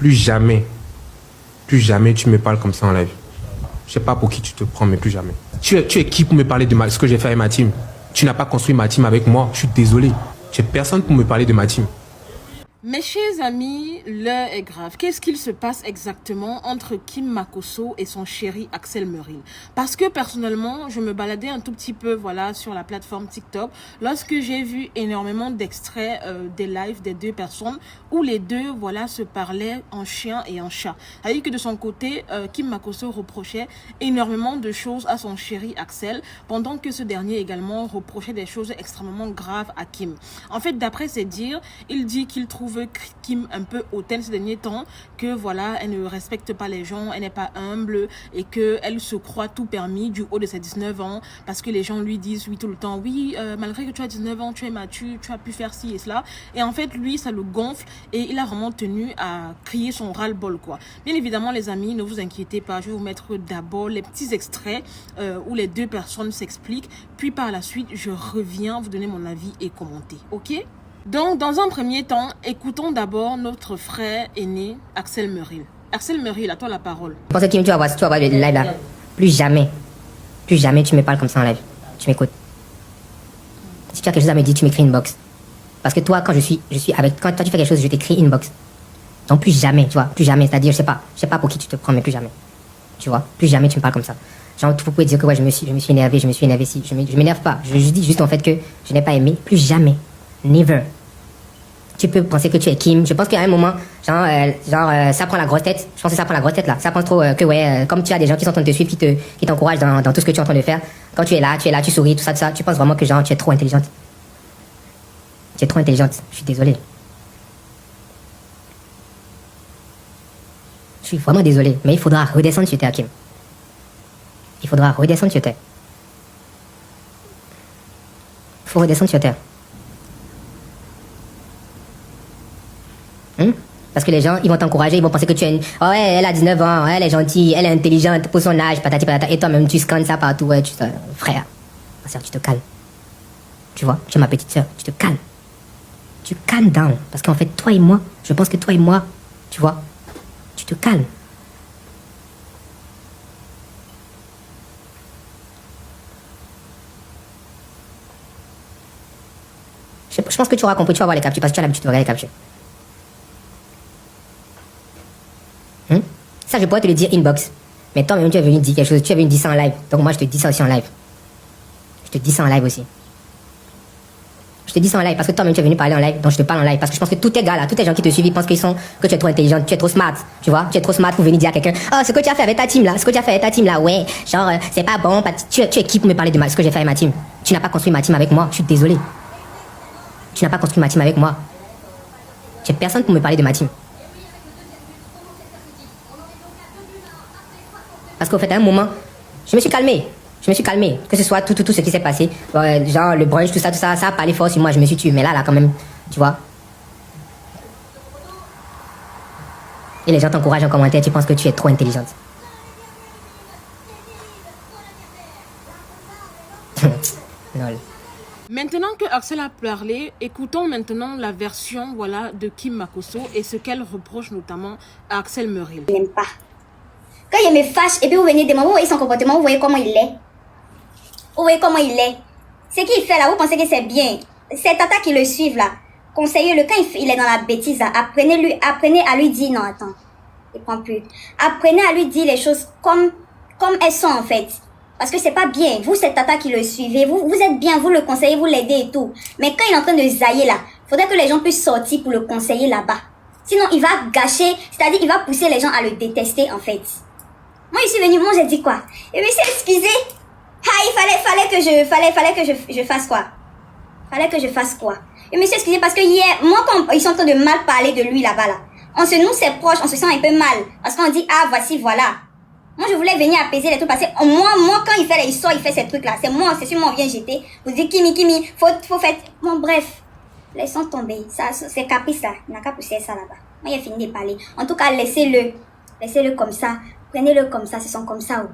plus jamais tu me parles comme ça en live. Je sais pas pour qui tu te prends, mais plus jamais. Tu es qui pour me parler de ce que j'ai fait avec ma team? Tu n'as pas construit ma team avec moi, je suis désolé. Tu es personne pour me parler de ma team. Mes chers amis, l'heure est grave. Qu'est-ce qu'il se passe exactement entre Kim Makosso et son chéri Axel Meril? Parce que personnellement, je me baladais un tout petit peu sur la plateforme TikTok lorsque j'ai vu énormément d'extraits des lives des deux personnes où les deux se parlaient en chien et en chat. C'est-à-dire que de son côté, Kim Makosso reprochait énormément de choses à son chéri Axel, pendant que ce dernier également reprochait des choses extrêmement graves à Kim. En fait, d'après ses dires, il dit qu'il trouve Kim un peu hautaine ces derniers temps, que elle ne respecte pas les gens, elle n'est pas humble et qu'elle se croit tout permis du haut de ses 19 ans parce que les gens lui disent tout le temps malgré que tu as 19 ans, tu es mature, tu as pu faire ci et cela, et en fait lui ça le gonfle et il a vraiment tenu à crier son ras-le-bol quoi. Bien évidemment les amis, ne vous inquiétez pas, je vais vous mettre d'abord les petits extraits où les deux personnes s'expliquent, puis par la suite je reviens vous donner mon avis et commenter, ok? Donc, dans un premier temps, écoutons d'abord notre frère aîné, Axel Meril. Axel Meril, à toi la parole. Je pense que Kim, tu vas voir le live là. Plus jamais tu me parles comme ça en live. Tu m'écoutes. Si tu as quelque chose à me dire, tu m'écris inbox. Parce que toi, quand je suis avec, quand toi tu fais quelque chose, je t'écris inbox. Donc plus jamais, tu vois, plus jamais. C'est-à-dire, je sais pas pour qui tu te prends, mais plus jamais. Tu vois, plus jamais tu me parles comme ça. Genre, vous pouvez dire que ouais, je me suis énervé si. Je m'énerve pas. Je dis juste en fait que je n'ai pas aimé. Plus jamais. Never. Tu peux penser que tu es Kim. Je pense qu'à un moment, ça prend la grosse tête. Je pense que ça prend la grosse tête là. Ça prend trop comme tu as des gens qui sont en train de te suivre, qui t'encouragent dans tout ce que tu es en train de faire. Quand tu es là, tu souris, tout ça. Tu penses vraiment que tu es trop intelligente. Tu es trop intelligente. Je suis désolé. Je suis vraiment désolé. Mais il faudra redescendre sur terre, Kim. Il faudra redescendre sur terre. Il faut redescendre sur terre. Parce que les gens, ils vont t'encourager, ils vont penser que tu es oh ouais, elle a 19 ans, elle est gentille, elle est intelligente pour son âge, patati patata. Et toi-même, tu scannes ça partout, ouais, frère, ma soeur, tu te calmes. Tu vois, tu es ma petite soeur, tu te calmes. Tu calmes down. Parce qu'en fait, toi et moi, je pense que toi et moi, tu vois, tu te calmes. Je pense que tu auras compris, tu vas voir les captures, parce que tu as l'habitude de regarder les captures. Ça, je pourrais te le dire inbox. Mais toi-même, tu es venu dire quelque chose. Tu es venu dire ça en live. Donc moi, je te dis ça aussi en live. Je te dis ça en live aussi. Je te dis ça en live parce que toi-même, tu es venu parler en live. Donc je te parle en live. Parce que je pense que tous tes gars là, tous tes gens qui te suivent, ils pensent que tu es trop intelligente, tu es trop smart. Tu vois, tu es trop smart pour venir dire à quelqu'un oh, ce que tu as fait avec ta team là, ouais. Genre, c'est pas bon. Tu es qui pour me parler de ce que j'ai fait avec ma team? Tu n'as pas construit ma team avec moi. Je suis désolé. Tu n'as pas construit ma team avec moi. Tu es personne pour me parler de ma team. Parce qu'au fait, à un moment, je me suis calmé. Que ce soit tout ce qui s'est passé. Genre, le brunch, tout ça a parlé fort sur moi. Je me suis tué. Mais là, quand même, tu vois. Et les gens t'encouragent en commentaire. Tu penses que tu es trop intelligente. Lol. Maintenant que Axel a parlé, écoutons maintenant la version de Kim Makosso et ce qu'elle reproche notamment à Axel Meril. Je n'aime pas. Quand il me fâche et puis vous venez demander, vous voyez son comportement, vous voyez comment il est. Vous voyez comment il est. Ce qu'il fait là, vous pensez que c'est bien. Ces tatas qui le suivent là, conseillez-le. Quand il est dans la bêtise là, apprenez à lui dire non, attends, il prend plus. Apprenez à lui dire les choses comme elles sont en fait. Parce que c'est pas bien. Vous, cette tata qui le suivez, vous êtes bien, vous le conseillez, vous l'aidez et tout. Mais quand il est en train de zailler là, faudrait que les gens puissent sortir pour le conseiller là-bas. Sinon, il va gâcher, c'est-à-dire il va pousser les gens à le détester en fait. Moi, je suis venue, moi, j'ai dit quoi? Et puis, c'est excusé. Ah, fallait que je fasse quoi? Fallait que je fasse quoi? Et monsieur, excusez, parce que hier, moi, quand ils sont en train de mal parler de lui là-bas, là, nous, c'est proche, on se sent un peu mal. Parce qu'on dit, ah, voici, voilà. Moi, je voulais venir apaiser les trucs, parce que moi, quand il fait, il sort, il fait ces trucs-là. C'est sur moi, on vient jeter. Vous dites, Kimi, faut faire. Bon, bref. Laissons tomber. Ça, c'est caprice, ça. Il n'a qu'à pousser ça là-bas. Moi, il a fini de parler. En tout cas, laissez-le. Laissez-le comme ça. Prenez-le comme ça, ce sont comme ça.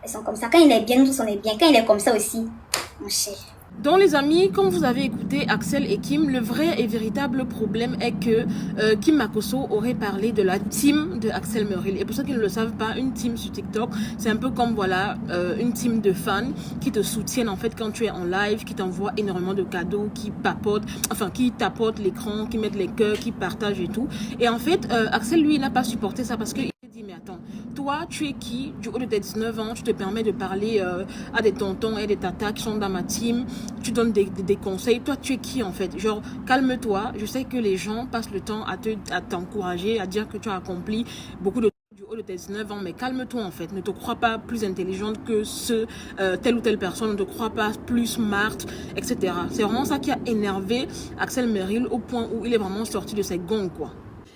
Elles sont comme ça. Quand il est bien, nous tous on est bien. Quand il est comme ça aussi, mon cher. Donc les amis, comme vous avez écouté Axel et Kim, le vrai et véritable problème est que Kim Makosso aurait parlé de la team de Axel Merrill. Et pour ceux qui ne le savent pas, une team sur TikTok, c'est un peu comme voilà une team de fans qui te soutiennent en fait quand tu es en live, qui t'envoient énormément de cadeaux, qui papotent, enfin qui tapotent l'écran, qui mettent les cœurs, qui partagent et tout. Et en fait, Axel lui, il n'a pas supporté ça parce que dit mais attends, toi tu es qui du haut de tes 19 ans, tu te permets de parler à des tontons et des tatas qui sont dans ma team, tu donnes des conseils, toi tu es qui en fait, genre calme-toi, je sais que les gens passent le temps à t'encourager, à dire que tu as accompli beaucoup de du haut de tes 19 ans, mais calme-toi en fait, ne te crois pas plus intelligente que telle ou telle personne, ne te crois pas plus smart, etc. C'est vraiment ça qui a énervé Axel Merrill au point où il est vraiment sorti de ses gonds quoi.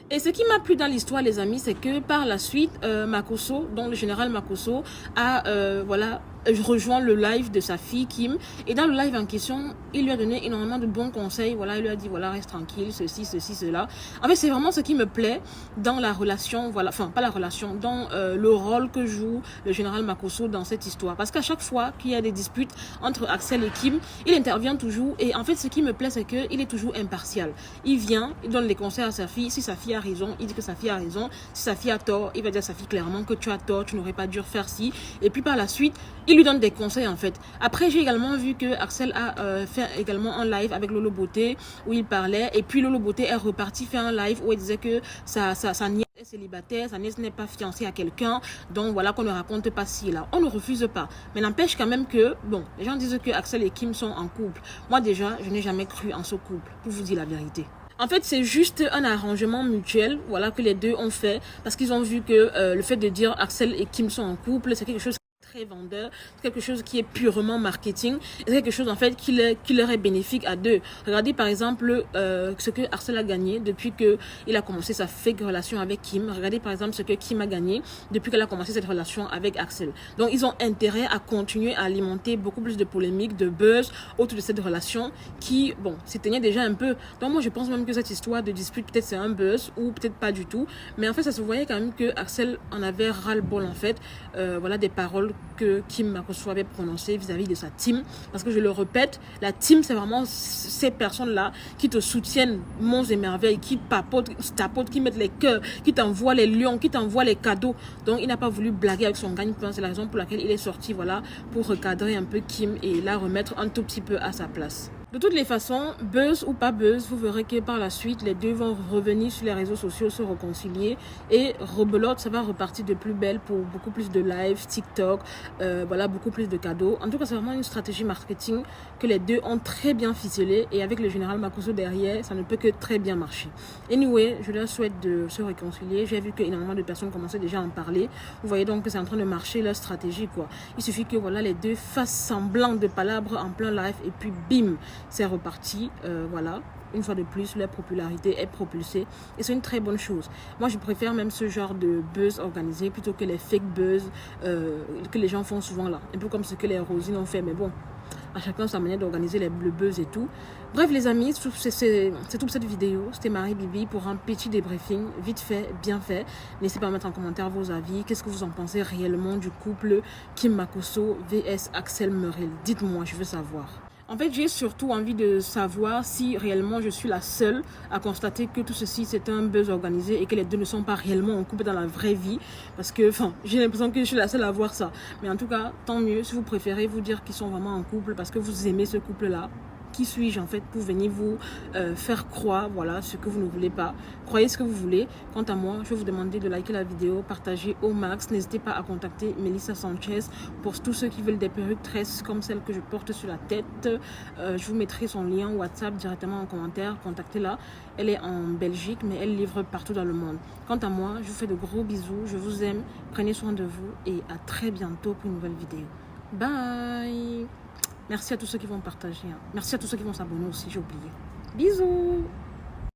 Et ce qui m'a plu dans l'histoire, les amis, c'est que par la suite, Makosso, donc le général Makosso, a voilà, rejoint le live de sa fille Kim. Et dans le live en question, il lui a donné énormément de bons conseils. Voilà, il lui a dit, voilà, reste tranquille, ceci, cela. En fait, c'est vraiment ce qui me plaît dans la relation, voilà, enfin, pas la relation, dans le rôle que joue le général Makosso dans cette histoire. Parce qu'à chaque fois qu'il y a des disputes entre Axel et Kim, il intervient toujours. Et en fait, ce qui me plaît, c'est qu'il est toujours impartial. Il vient, il donne les conseils à sa fille. Si sa fille a raison, il dit que sa fille a raison. Si sa fille a tort, il va dire à sa fille clairement que tu as tort, tu n'aurais pas dû faire ci. Et puis par la suite, il lui donne des conseils en fait. Après, j'ai également vu que Axel a fait également un live avec Lolo Beauté où il parlait. Et puis Lolo Beauté est reparti faire un live où il disait que sa nièce est célibataire, sa nièce n'est pas fiancée à quelqu'un. Donc voilà qu'on ne raconte pas ci là. On ne refuse pas. Mais n'empêche quand même que, bon, les gens disent que Axel et Kim sont en couple. Moi déjà, je n'ai jamais cru en ce couple, pour vous dire la vérité. En fait, c'est juste un arrangement mutuel, voilà, que les deux ont fait, parce qu'ils ont vu que le fait de dire Axel et Kim sont en couple, c'est quelque chose très vendeur, c'est quelque chose qui est purement marketing, c'est quelque chose en fait qui leur est bénéfique à deux. Regardez par exemple ce que Axel a gagné depuis que il a commencé sa fake relation avec Kim. Regardez par exemple ce que Kim a gagné depuis qu'elle a commencé cette relation avec Axel. Donc ils ont intérêt à continuer à alimenter beaucoup plus de polémiques, de buzz autour de cette relation qui, bon, s'éteignait déjà un peu. Donc moi je pense même que cette histoire de dispute, peut-être c'est un buzz ou peut-être pas du tout, mais en fait ça se voyait quand même que Axel en avait ras-le-bol en fait, voilà, des paroles que Kim Makosso avait prononcé vis-à-vis de sa team. Parce que je le répète, la team, c'est vraiment ces personnes-là qui te soutiennent monts et merveilles, qui papotent, qui mettent les cœurs, qui t'envoient les lions, qui t'envoient les cadeaux. Donc, il n'a pas voulu blaguer avec son gagne-pain. C'est la raison pour laquelle il est sorti, voilà, pour recadrer un peu Kim et la remettre un tout petit peu à sa place. De toutes les façons, buzz ou pas buzz, vous verrez que par la suite, les deux vont revenir sur les réseaux sociaux, se réconcilier et rebelote, ça va repartir de plus belle pour beaucoup plus de live, TikTok, voilà, beaucoup plus de cadeaux. En tout cas, c'est vraiment une stratégie marketing que les deux ont très bien ficelée et avec le général Makosso derrière, ça ne peut que très bien marcher. Anyway, je leur souhaite de se réconcilier. J'ai vu qu'énormément de personnes commençaient déjà à en parler. Vous voyez donc que c'est en train de marcher leur stratégie, quoi. Il suffit que voilà, les deux fassent semblant de palabres en plein live et puis bim, c'est reparti, voilà, une fois de plus, leur popularité est propulsée et c'est une très bonne chose. Moi, je préfère même ce genre de buzz organisé plutôt que les fake buzz que les gens font souvent là, un peu comme ce que les Rosines ont fait, mais bon, à chacun sa manière d'organiser le buzz et tout. Bref les amis, c'est tout pour cette vidéo. C'était Marie Bibi pour un petit débriefing, vite fait, bien fait. N'hésitez pas à mettre en commentaire vos avis. Qu'est-ce que vous en pensez réellement du couple Kim Makosso vs Axel Merrill? Dites-moi, je veux savoir. En fait, j'ai surtout envie de savoir si réellement je suis la seule à constater que tout ceci c'est un buzz organisé et que les deux ne sont pas réellement en couple dans la vraie vie. Parce que, enfin, j'ai l'impression que je suis la seule à voir ça. Mais en tout cas, tant mieux si vous préférez vous dire qu'ils sont vraiment en couple parce que vous aimez ce couple-là. Qui suis-je en fait pour venir vous faire croire voilà, ce que vous ne voulez pas. Croyez ce que vous voulez. Quant à moi, je vais vous demander de liker la vidéo, partager au max. N'hésitez pas à contacter Melissa Sanchez pour tous ceux qui veulent des perruques tresses comme celle que je porte sur la tête. Je vous mettrai son lien WhatsApp directement en commentaire. Contactez-la. Elle est en Belgique, mais elle livre partout dans le monde. Quant à moi, je vous fais de gros bisous. Je vous aime. Prenez soin de vous et à très bientôt pour une nouvelle vidéo. Bye! Merci à tous ceux qui vont partager. Merci à tous ceux qui vont s'abonner aussi, j'ai oublié. Bisous!